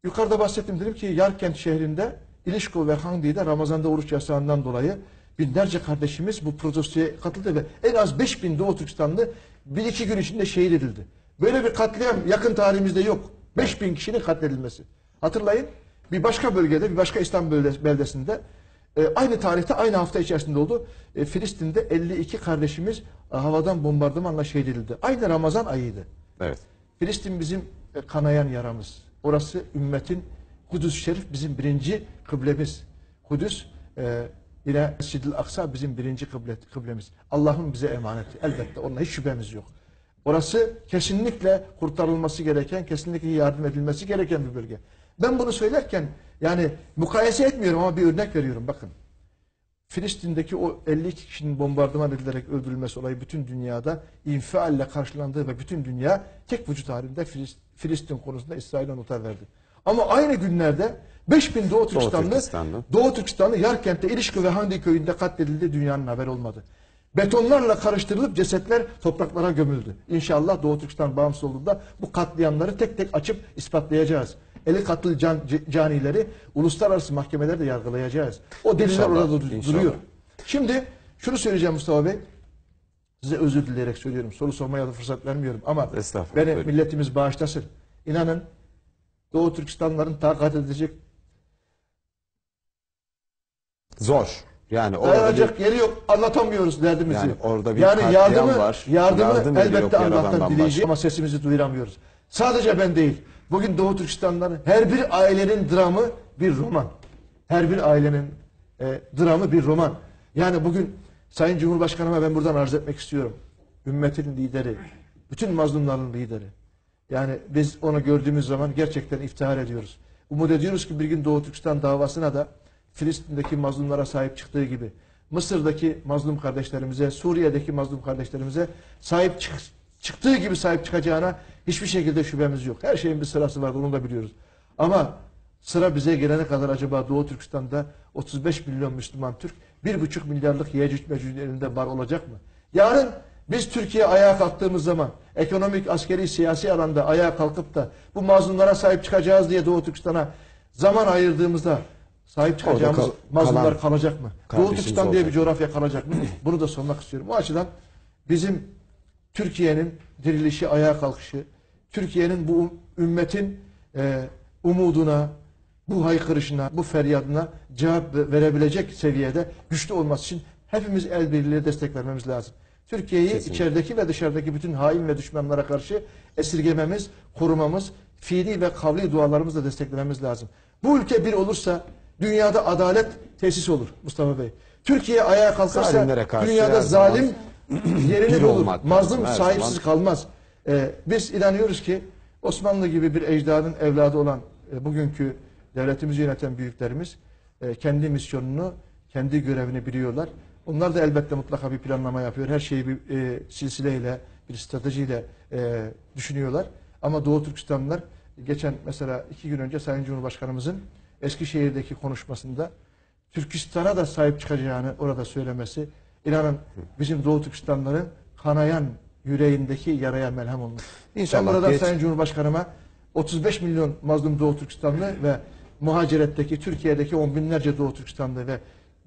Yukarıda bahsettim, dedim ki Yarkent şehrinde İlişko ve Handi'de Ramazan'da oruç yasağından dolayı binlerce kardeşimiz bu protestoya katıldı ve en az 5000 Doğu Türkistanlı 1-2 gün içinde şehit edildi. Böyle bir katliam yakın tarihimizde yok. 5000 kişinin katledilmesi. Hatırlayın, bir başka bölgede, bir başka İslam beldesinde aynı tarihte, aynı hafta içerisinde oldu. Filistin'de 52 kardeşimiz havadan bombardımanla şehit edildi. Aynı Ramazan ayıydı. Evet. Filistin bizim kanayan yaramız. Orası ümmetin, Kudüs-i Şerif bizim birinci kıblemiz. Kudüs yine Mescid-i Aksa bizim birinci kıblemiz. Allah'ın bize emaneti. Elbette onunla hiç şüphemiz yok. Orası kesinlikle kurtarılması gereken, kesinlikle yardım edilmesi gereken bir bölge. Ben bunu söylerken yani mukayese etmiyorum ama bir örnek veriyorum. Bakın. Filistin'deki o 52 kişinin bombardıman edilerek öldürülmesi olayı bütün dünyada infialle karşılandığı ve bütün dünya tek vücut halinde Filistin konusunda İsrail'e noter verdi. Ama aynı günlerde 5000 Doğu Türkistanlı Yarkent'te İlişki ve Handi köyünde katledildi, dünyanın haberi olmadı. Betonlarla karıştırılıp cesetler topraklara gömüldü. İnşallah Doğu Türkistan bağımsız olduğunda bu katliamları tek tek açıp ispatlayacağız. Eli katıl canileri uluslararası mahkemelerde yargılayacağız. O deliller orada duruyor. Şimdi şunu söyleyeceğim Mustafa Bey. Size özür dileyerek söylüyorum. Soru sormaya da fırsat vermiyorum ama beni milletimiz bağışlasın. İnanın Doğu Türkistanlıların takat edecek zor. Yani dayanacak yeri yok. Anlatamıyoruz derdimizi. Yani orada bir yardımı var. Yardım elbette Allah'tan dileyeceğiz ama sesimizi duyuramıyoruz. Sadece ben değil. Bugün Doğu Türkistan'dan her bir ailenin dramı bir roman. Her bir ailenin dramı bir roman. Yani bugün Sayın Cumhurbaşkanıma ben buradan arz etmek istiyorum. Ümmetin lideri, bütün mazlumların lideri. Yani biz onu gördüğümüz zaman gerçekten iftihar ediyoruz. Umut ediyoruz ki bir gün Doğu Türkistan davasına da Filistin'deki mazlumlara sahip çıktığı gibi Mısır'daki mazlum kardeşlerimize, Suriye'deki mazlum kardeşlerimize sahip çıktığı gibi sahip çıkacağına hiçbir şekilde şüphemiz yok. Her şeyin bir sırası var, onu da biliyoruz. Ama sıra bize gelene kadar acaba Doğu Türkistan'da 35 milyon Müslüman Türk 1,5 milyarlık Yecüc Mecüc'ün elinde var olacak mı? Yarın biz Türkiye ayağa kalktığımız zaman ekonomik, askeri, siyasi alanda ayağa kalkıp da bu mazlumlara sahip çıkacağız diye Doğu Türkistan'a zaman ayırdığımızda sahip çıkacağımız mazlumlar kalacak mı? Doğu Türkistan diye bir coğrafya kalacak mı? Bunu da sormak istiyorum. O açıdan bizim Türkiye'nin dirilişi, ayağa kalkışı, Türkiye'nin bu ümmetin umuduna, bu haykırışına, bu feryadına cevap verebilecek seviyede güçlü olması için hepimiz el birliğiyle destek vermemiz lazım. Türkiye'yi içerideki ve dışarıdaki bütün hain ve düşmanlara karşı esirgememiz, korumamız, fiili ve kavli dualarımızla desteklememiz lazım. Bu ülke bir olursa dünyada adalet tesis olur Mustafa Bey. Türkiye ayağa kalkarsa dünyada zalim yerini bulur. Mazlum sahipsiz kalmaz. Biz inanıyoruz ki Osmanlı gibi bir ecdadın evladı olan bugünkü devletimizi yöneten büyüklerimiz kendi misyonunu, kendi görevini biliyorlar. Onlar da elbette mutlaka bir planlama yapıyor. Her şeyi bir silsileyle, bir stratejiyle düşünüyorlar. Ama Doğu Türkistanlılar geçen mesela 2 gün önce Sayın Cumhurbaşkanımızın Eskişehir'deki konuşmasında Türkistan'a da sahip çıkacağını orada söylemesi, inanın bizim Doğu Türkistanlıların kanayan yüreğindeki yaraya melhem olmuş. İnşallah. Ben burada Sayın Cumhurbaşkanıma 35 milyon mazlum Doğu Türkistanlı ve muhaciretteki, Türkiye'deki 10 binlerce Doğu Türkistanlı ve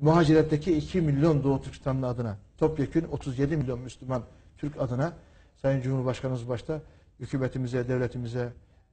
muhaciretteki 2 milyon Doğu Türkistanlı adına, topyekün 37 milyon Müslüman Türk adına Sayın Cumhurbaşkanımız başta hükümetimize, devletimize,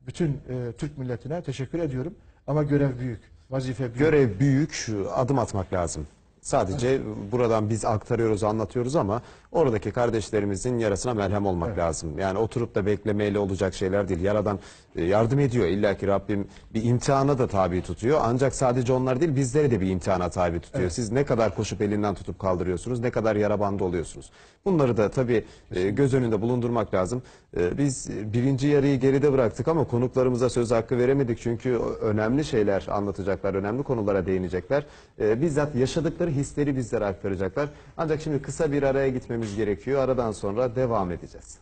bütün Türk milletine teşekkür ediyorum. Ama görev büyük, vazife büyük. Görev büyük, adım atmak lazım. Sadece buradan biz aktarıyoruz, anlatıyoruz ama oradaki kardeşlerimizin yarasına merhem olmak lazım. Yani oturup da beklemeyle olacak şeyler değil. Yaradan yardım ediyor. İlla ki Rabbim bir imtihana da tabi tutuyor. Ancak sadece onlar değil, bizleri de bir imtihana tabi tutuyor. Siz ne kadar koşup elinden tutup kaldırıyorsunuz, ne kadar yara bandı oluyorsunuz. Bunları da tabii göz önünde bulundurmak lazım. Biz birinci yarıyı geride bıraktık ama konuklarımıza söz hakkı veremedik. Çünkü önemli şeyler anlatacaklar, önemli konulara değinecekler. Bizzat yaşadıkları hisleri bizlere aktaracaklar. Ancak şimdi kısa bir araya gitmemiz gerekiyor. Aradan sonra devam edeceğiz.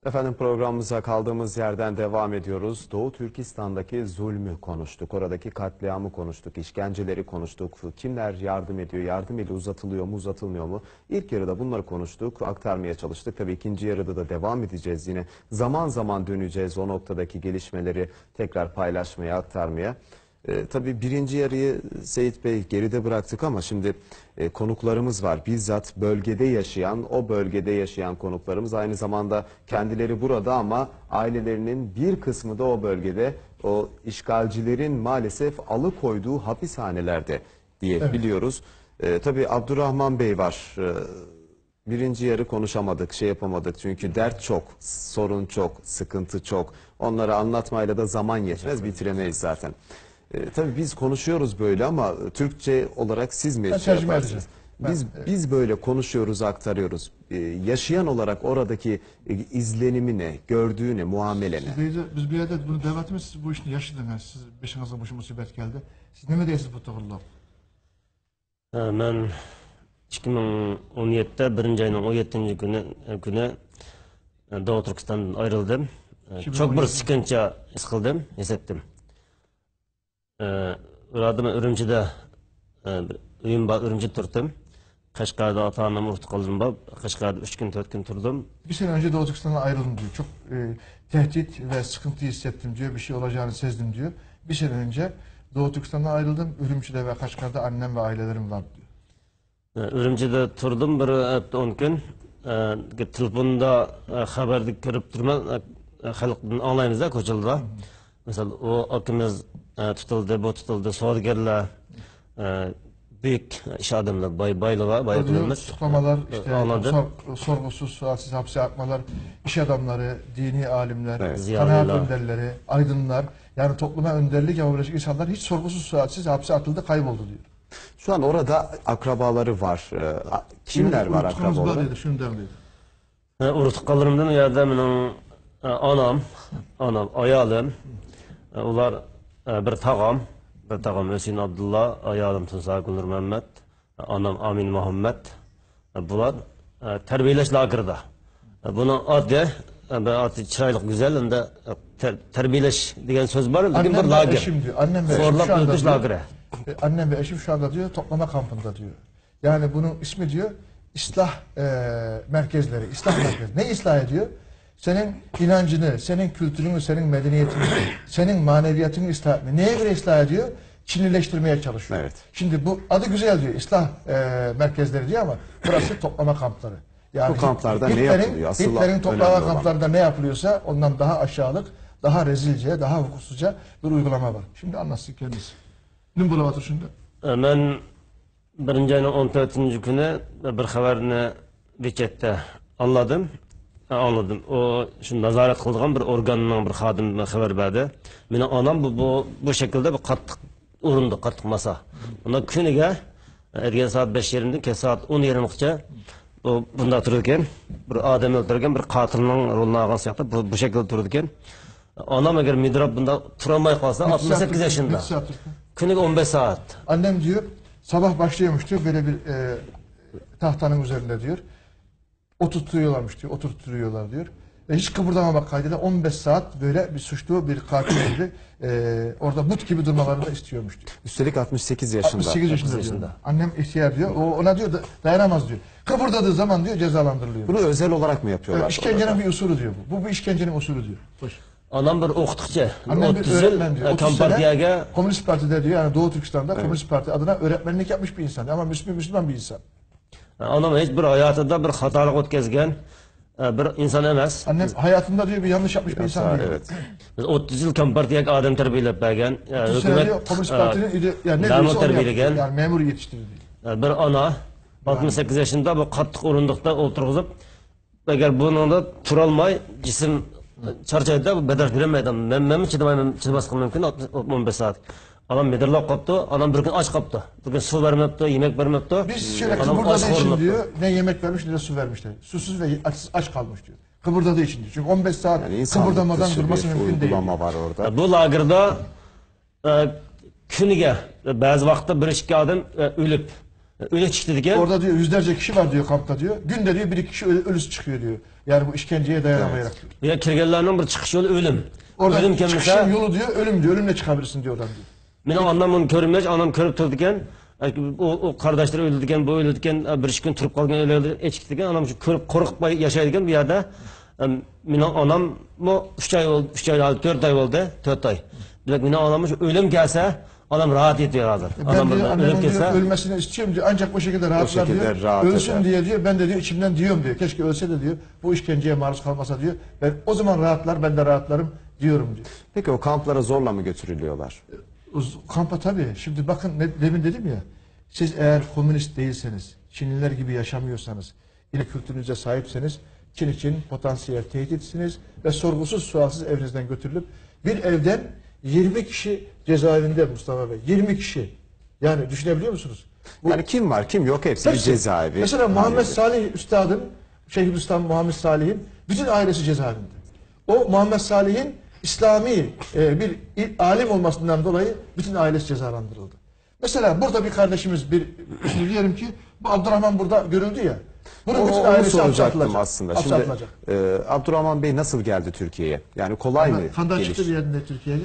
Efendim programımıza kaldığımız yerden devam ediyoruz. Doğu Türkistan'daki zulmü konuştuk. Oradaki katliamı konuştuk. İşkenceleri konuştuk. Kimler yardım ediyor? Yardım eli uzatılıyor mu, uzatılmıyor mu? İlk yarıda bunları konuştuk. Aktarmaya çalıştık. Tabii ikinci yarıda da devam edeceğiz yine. Zaman zaman döneceğiz o noktadaki gelişmeleri tekrar paylaşmaya, aktarmaya. Tabii birinci yarıyı Seyit Bey geride bıraktık ama şimdi konuklarımız var. Bizzat bölgede yaşayan, o bölgede yaşayan konuklarımız aynı zamanda kendileri burada ama ailelerinin bir kısmı da o bölgede o işgalcilerin maalesef alıkoyduğu hapishanelerde diye biliyoruz. Tabii Abdurrahman Bey var. Birinci yarı konuşamadık, şey yapamadık çünkü dert çok, sorun çok, sıkıntı çok. Onları anlatmayla da zaman yetmez, bitiremeyiz zaten. Tabii biz konuşuyoruz böyle ama Türkçe olarak siz mi şey yaparsınız? Biz böyle konuşuyoruz, aktarıyoruz. Yaşayan olarak oradaki izlenimi ne, gördüğü ne, muamele ne? Biz bir yerde bunu devletimiz siz bu işini yaşadınız. Siz başınıza bu musibet geldi. Siz ne deyirsiniz bu toğırlığa? Ben 2017'de 1. ayının 17. günü Doğu Türkistan'dan ayrıldım. Çok bir sıkınca his kıldım, hissettim. Uradım Ürümçi'de uyum var, Ürümçi tuttum. Kaşgar'da ata-anam urtu kaldım var. Kaşgar'da 3 gün 4 gün durdum. Bir sene önce Doğu Türkistan'dan ayrıldım diyor. Çok tehdit ve sıkıntı hissettim diyor. Bir şey olacağını sezdim diyor. Bir sene önce Doğu Türkistan'dan ayrıldım. Ürümçi'de ve Kaşgar'da annem ve ailelerim var diyor. Ürümçi'de turdum bir 10 gün. Telefonda haberde görüp durma halkdan anlayımız da koçuldu. Mesela o akımız tutuldu, bu tutuldu, savcılar, büyük iş adamlar, bayılırlar. Tutuklamalar, sorgusuz, sualsiz hapse atmalar, iş adamları, dini alimler, kanaat önderleri, aydınlar, yani topluma önderlik yapabilecek insanlar hiç sorgusuz, sualsiz hapse atıldı, kayboldu diyor. Şu an orada akrabaları var. Kimler var akrabaları? Şunu derliydi. Urutkallarımdan yerde benim anam, ayalım, onlar bir tağam Hüseyin Abdullah, ayalım Tunsa Gülnur Mehmet, anam Amin Muhammed. Bunlar terbiyeleş lagırda. Bunun adı çıraylık güzel, hem de terbiyeleş diyen söz var, bir lagır. Annem ve eşim şu anda diyor toplama kampında diyor. Yani bunun ismi diyor İslah merkezleri, İslah merkezi. Ne ıslah ediyor? Senin inancını, senin kültürünü, senin medeniyetini, senin maneviyatını ıslah etmiyor. Neye göre ıslah ediyor? Çinlileştirmeye çalışıyor. Evet. Şimdi bu adı güzel diyor, İslah merkezleri diyor ama burası toplama kampları. Yani bu kamplarda ne yapılıyor? Hitler'in toplama kamplarında ne yapılıyorsa ondan daha aşağılık, daha rezilce, daha hukuksuzca bir uygulama var. Şimdi anlatsın kendisi. Ne bulavatır şimdi? Ben 1. ayının 14. günü bir haberini Viket'te anladım. O şu nazaret kıldıgan bir organın bir xadimine haber verdi. Meni anam bu şekilde bir qattiq urindi, qattiq masa. Onda kuniga ergen saat 5 yerinden ke saat 10 yerimgacha bunda turarkan, bir adam öldürgen, bir qatilning rolini algan siyaqti bu şekilde turarkan. Anam eğer midrab bunda turamay qalsa 68 yaşında. Kuniga 15 saat. Annem diyor sabah başlıyormuş diyor böyle bir tahtanın üzerinde diyor. Oturtuyorlarmış diyor, oturtuyorlar diyor. Ve hiç kıpırdamamak kaydıyla 15 saat böyle bir suçlu, bir katil gibi orada but gibi durmalarını da istiyormuş diyor. Üstelik 68 yaşında. 68 yaşında diyor. Annem ihtiyar diyor, ona diyor dayanamaz diyor. Kıpırdadığı zaman diyor cezalandırılıyor. Bunu özel olarak mı yapıyorlar? İşkencenin bir usulü diyor bu. Bu işkencenin usulü diyor. Hoş. Anam bir o'qituvchi. Annem bir öğretmen diyor. 30 Kompartiyaga Komünist Parti'de diyor yani Doğu Türkistan'da Komünist Parti adına öğretmenlik yapmış bir insan ama Müslüman bir insan. Anam hiç bir hayatında bir hatalık o'tkazgan bir insan emas. Annem hayatında diyor bir yanlış yapmış bir insan değil. Evet. Biz 30 yıl kompartiyaga adam tarbiyalab bergan. Hükümet Komünist Parti'nin yani ne diyorsa onu yaptı. Yani memur yetiştirdi. Bir ana 68 yaşında bu qattiq o'rindiqda o'tirg'izib agar buningda turolmay jism charchaydi bedel bermaydi. Men chidamasligim mumkin 15 saat. Anam medirlab qolibdi, anam bir gün aç qolibdi. Bir gün suv bermabdi, yemek bermabdi. Biz şöyle kıpırdadığı için diyor, ne yemek vermiş ne de su vermişler. Susuz ve aç kalmış diyor. Kıpırdadığı için diyor. Çünkü 15 saat yani kıpırdamadan durması mümkün değil. Var orada. Bu lagerda kuniga bazı vaqtda bir ikki odam o'lib chiqdi degan. Orada diyor yüzlerce kişi var diyor kampta diyor. Günde diyor bir iki kişi ölüsü çıkıyor diyor. Yani bu işkenceye dayanamayarak. Ya kirgenlerinin bir çıkış yolu ölüm. Orada Ölüm çıkışın mesela. yolu diyor, ölüm diyor. Ölümle çıkabilirsin diyor oradan diyor. Benim anam onu görmez, anam körüp turduken, o kardeşleri öldürdüken, bu öldürdüken, bir iki gün turup kalgan öyle eçkitiken, anam şu körüp korkup yaşaydıken bir yerde, benim anam bu 3 ay oldu, 3 ay 4 ay oldu, 4 ay. Demek benim anam şu ölüm gelse, adam rahat ediyor hazır. Ben diyor, ölüm annemin diyor, gelse, ölmesini istiyorum diyor. Ancak bu şekilde rahatlar şekilde diyor. rahat Ölsün eder. diye diyor. Ben de diyor içimden diyorum diyor. Keşke ölse de diyor. Bu işkenceye maruz kalmasa diyor. Ben o zaman rahatlar, ben de rahatlarım diyorum diyor. Peki o kamplara zorla mı götürülüyorlar? Kampa tabii. Şimdi bakın demin dedim ya. Siz eğer komünist değilseniz, Çinliler gibi yaşamıyorsanız, yine kültürünüze sahipseniz, Çin için potansiyel tehditsiniz ve sorgusuz sualsız evinizden götürülüp bir evden 20 kişi cezaevinde Mustafa Bey. 20 kişi. Yani düşünebiliyor musunuz? Yani kim var kim yok hepsi bir Hepsi. cezaevi. Mesela Muhammed halinde. Salih Üstad'ın, Şeyhülislam Muhammed Salih'in bütün ailesi cezaevinde. O Muhammed Salih'in İslami bir alim olmasından dolayı bütün ailesi cezalandırıldı. Mesela burada bir kardeşimiz şimdi diyelim ki bu Abdurrahman burada görüldü ya. Bunun bütün Onu ailesi soracaktım hapse aslında. atılacak. Şimdi Abdurrahman Bey nasıl geldi Türkiye'ye? Yani kolay mı? Kandan geliş? çıktı bir yerinde Türkiye'ye.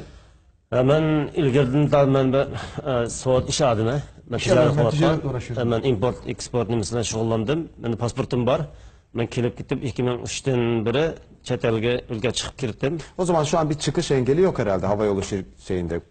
ben ilgirdim da ben soğut iş adına, ben ticaretle uğraşıyorum. ben import, export nimesiyle şugullandım. Benim pasportum var. Ben kelip gittim 2003'ten beri chet elge ülke çıkıp girdim. O zaman şu an bir çıkış engeli yok herhalde havayolu şeyinde.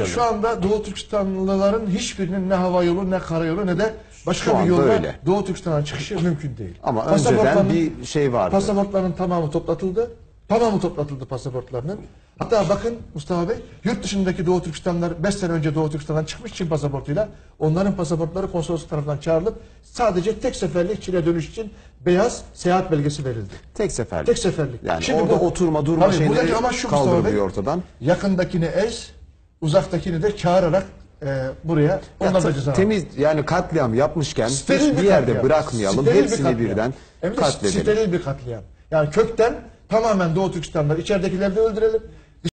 Şu anda Doğu Türkistanlıların hiçbirinin ne hava yolu ne karayolu ne de Şu başka bir anda yolda öyle. Doğu Türkistan'a çıkışı mümkün değil. Ama önceden bir şey vardı. Pasaportların tamamı toplatıldı. Tamamı toplatıldı pasaportlarının. Hatta bakın Mustafa Bey, yurt dışındaki Doğu Türkistanlar 5 sene önce Doğu Türkistan'dan çıkmış Çin pasaportuyla. Onların pasaportları konsolosluk tarafından çağrılıp sadece tek seferlik Çin'e dönüş için beyaz seyahat belgesi verildi. Tek seferlik. Tek seferlik. Yani orada oturma durma Tabii buradaki şeyleri amaç şu Mustafa Bey, kaldırılıyor ortadan. yakındakini ez, uzaktakini de çağırarak buraya onlar da ceza. Temiz yani katliam yapmışken Steril hiçbir bir yerde katliam. bırakmayalım. Steril bir Hepsini katliam. birden Hem de katledelim. steril bir katliam. Yani kökten tamamen Doğu Türkistan'da içeridekileri de öldürelim.